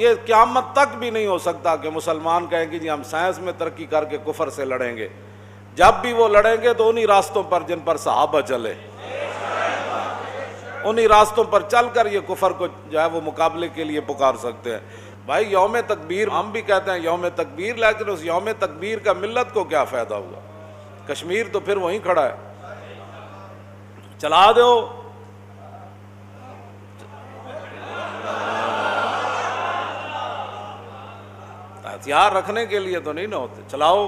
یہ قیامت تک بھی نہیں ہو سکتا کہ مسلمان کہیں کہ جی ہم سائنس میں ترقی کر کے کفر سے لڑیں گے. جب بھی وہ لڑیں گے تو انہی راستوں پر جن پر صحابہ چلے, انہی راستوں پر چل کر یہ کفر کو جو ہے وہ مقابلے کے لیے پکار سکتے ہیں. بھائی یوم تکبیر ہم بھی کہتے ہیں یوم تکبیر, لیکن اس یوم تکبیر کا ملت کو کیا فائدہ ہوا؟ کشمیر تو پھر وہیں کھڑا ہے. چلا دو, ہتھیار رکھنے کے لیے تو نہیں نہ ہوتے, چلاؤ,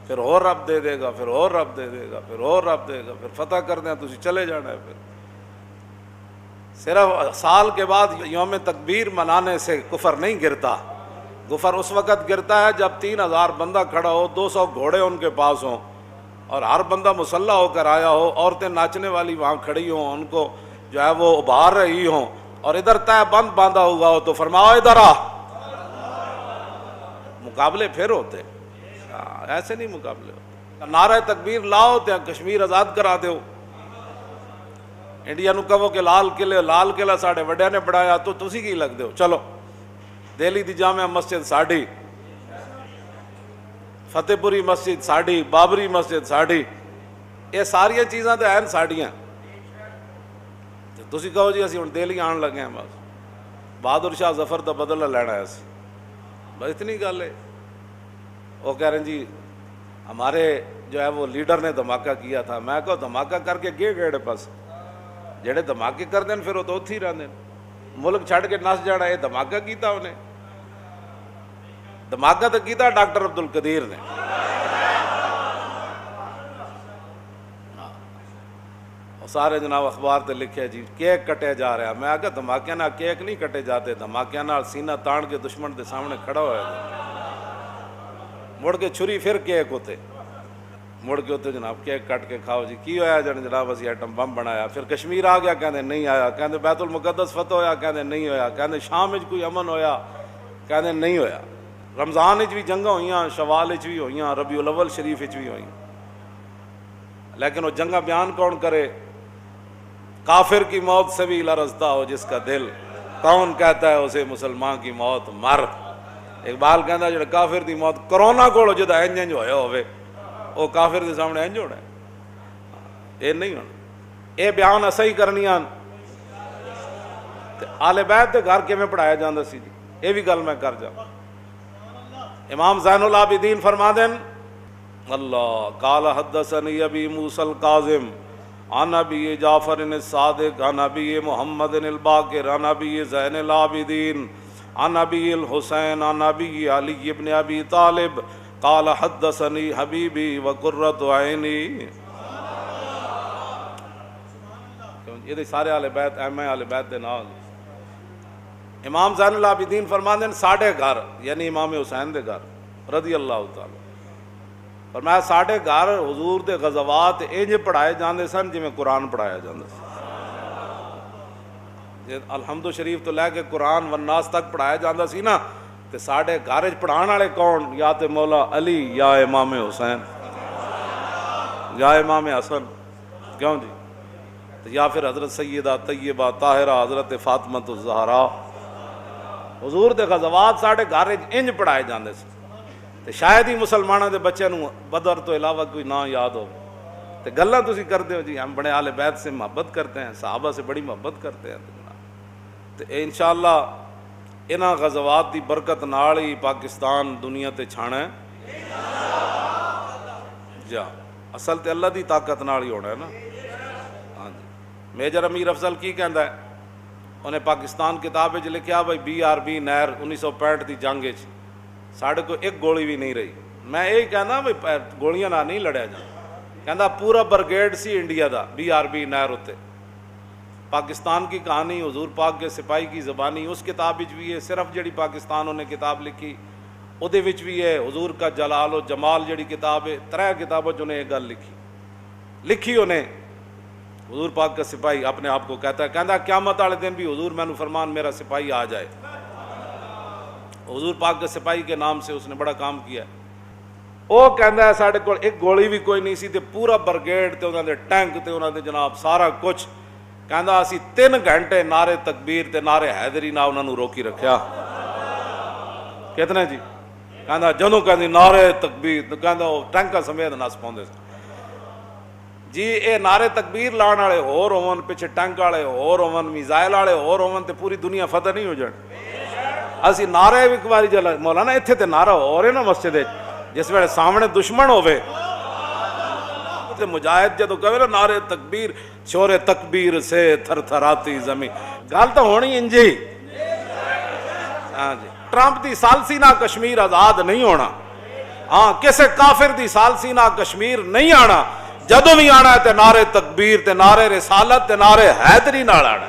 پھر اور رب دے دے گا, پھر اور رب دے دے گا, پھر اور رب دے گا, پھر فتح کر دیں تو چلے جانا ہے. پھر صرف سال کے بعد یوم تکبیر منانے سے کفر نہیں گرتا. کفر اس وقت گرتا ہے جب 3000 بندہ کھڑا ہو, 200 گھوڑے ان کے پاس ہوں, اور ہر بندہ مسلح ہو کر آیا ہو, عورتیں ناچنے والی وہاں کھڑی ہوں, ان کو جو ہے وہ ابھار رہی ہوں, اور ادھر طے بند باندھا ہوا ہو تو فرماؤ ادھر آ. مقابلے پھر ہوتے, ایسے نہیں مقابلے ہوتے. نعرہ تکبیر لاؤ تے کشمیر آزاد کرا دیو. انڈیا نو کہو کہ لال قلعہ ساڈے وڈیاں نے بڑھایا تو تسی کی لگ دیو. چلو دہلی دی جامع مسجد ساڈی, فتح پوری مسجد ساڈی, بابری مسجد ساڈی, یہ ساری چیزاں تو ہیں ساڈیاں. تسی کہو جی اسی ہن دہلی آن لگے ہیں, بس بہادر شاہ ظفر دا بدلہ لینا ہے اسی, بس اتنی گل ہے. وہ کہہ رہے ہیں جی ہمارے جو ہے وہ لیڈر نے دھماکہ کیا تھا. میں کہو دھماکہ کر کے گیڑے پاس جڑے دھماکے کر دیں پھر وہ تو اتھی رہتے ہیں, ملک چھڑ کے نس جانا. یہ دھماکہ کیتا انہیں, دھماکہ تو کیتا ڈاکٹر عبد القدیر نے. سارے جناب اخبار تے لکھے جی کیک کٹے جا رہا. میں آگے دھماکے نہ کیک نہیں کٹے جاتے, دھماکے نہ سینہ تان کے دشمن دے سامنے کھڑا ہوا ہے, مڑ کے چھری پھر کیک ہوتے, مڑ کے ہوتے جناب کیک کٹ کے کھاؤ. جی کی ہویا جناب اسی ایٹم بم بنایا. پھر کشمیر آ گیا, کہندے نہیں آیا. کہندے بیت المقدس فتح ہویا, کہندے نہیں ہویا. کہندے شام وچ کوئی امن ہویا, کہندے نہیں ہویا. رمضان وچ بھی جنگاں ہوئیاں, شوال وچ بھی ہوئیاں, ربیع الاول شریف وچ بھی ہوئیاں, لیکن وہ جنگاں بیان کون کرے؟ کافر کی موت سے بھی لرزتا ہو جس کا دل, کون کہتا ہے اسے مسلمان کی موت مر. اقبال کہندا جڑا کافر دی موت کرونا کول جدا انج ہویا ہوئے, وہ کافر دے سامنے انج ہونا ہے. یہ نہیں ہونا. یہ بیان اسا ہی کرنیاں. آل بیت دے گھر کیویں پڑھایا جاندا سی جی, یہ بھی گل میں کر جا. امام زین العابدین فرما دیں اللہ قال حدثنی ابی موسیٰ الکاظم عن ابی جعفر الصادق عن ابی محمد الباقر عن ابی زین العابدین عن ابی الحسین عن ابی علی ابن ابی طالب قال حدثنی حبیبی وقرۃ عینی. یہ سارے اہل بیت اہم اہل بیت دے نال. امام زین العابدین فرماندے ساڈے گھر یعنی امام حسین دے گھر رضی اللہ تعالی فرمایا ساڈے گھر حضور دے غزوات انج پڑھائے جاندے سن جویں قرآن پڑھایا جاندا سی. الحمد شریف تو لے کے قرآن والناس تک پڑھایا جاندا سی نا, تے ساڈے گھر وچ پڑھان والے کون؟ یا تے مولا علی, یا امام حسین, یا امام حسن, کیوں جی, یا پھر حضرت سیدہ طیبہ طاہرہ حضرت فاطمہ الزہرا. حضور دے غزوات ساڈے گھر وچ انج پڑھائے جاندے سی. تے شاید ہی مسلمانوں دے بچے نو بدر تو علاوہ کوئی نہ یاد ہو. تے گلاں تسی کرتے ہو جی ہم بڑے اہل بیت سے محبت کرتے ہیں, صحابہ سے بڑی محبت کرتے ہیں. تے انشاءاللہ انہاں غزوات دی برکت نال ہی پاکستان دنیا تے چھانا ہے. جا اصل تے اللہ دی طاقت نال ہی ہونا ہے نا. ہاں جی. میجر امیر افضل کی کہندا ہے, انہیں پاکستان کتاب وچ لکھیا بھائی BRB نہر 1965 دی جنگ وچ ساڈے کو ایک گولی بھی نہیں رہی. میں یہی کہنا بھائی گولیاں نہ نہیں لڑیا جانا. کہندا پورا برگیڈ سی انڈیا دا BRB نہر ہوتے. پاکستان کی کہانی حضور پاک کے سپاہی کی زبانی اس کتاب وچ بھی ہے. صرف جڑی پاکستان انہیں کتاب لکھی اودے وچ بھی ہے. حضور کا جلال و جمال جڑی کتاب ہے 3 کتابوں چ انہیں ایک گل لکھی انہیں. حضور پاک کا سپاہی اپنے آپ کو کہتا ہے, کہندا قیامت والے دن بھی حضور مینوں فرمان میرا سپاہی آ جائے. حضور پاک کے سپاہی کے نام سے اس نے بڑا کام کیا. وہ کہندا ہے ساڈے کول ایک گولی بھی کوئی نہیں سی تے پورا برگیڈ تے انہاں دے ٹینک تے انہاں دے جناب سارا کچھ. کہندا اسی 3 گھنٹے نعرے تکبیر تے نعرے حیدری نال انہاں نوں روکی رکھیا. کتنے جی کہندا جدوں کہندی نعرے تکبیر تو کہندا وہ ٹینکا سمیت نس پاؤندے جی اے نعرے تکبیر لان والے ہور ہون پیچھے ٹینک والے ہور ہون میزائل والے ہور ہون تے پوری دنیا فتح نہیں ہو جان اسی نعرے ایک باری جلا مولانا ایتھے تے نعرہ ہو رہے نا مسجد جس ویلے سامنے دشمن ہوے تے مجاہد جدوں کہے نا نعرے تکبیر شور تکبیر سے تھر تھراتی زمین گل تو ہونی انجی ہاں جی ٹرمپ دی سالسی نہ کشمیر آزاد نہیں ہونا ہاں کسے کافر دی سالسی نہ کشمیر نہیں آنا جدوں بھی آنا ہے تے نعرے تکبیر تے نعرے رسالت تے نعرے حیدری نال آنا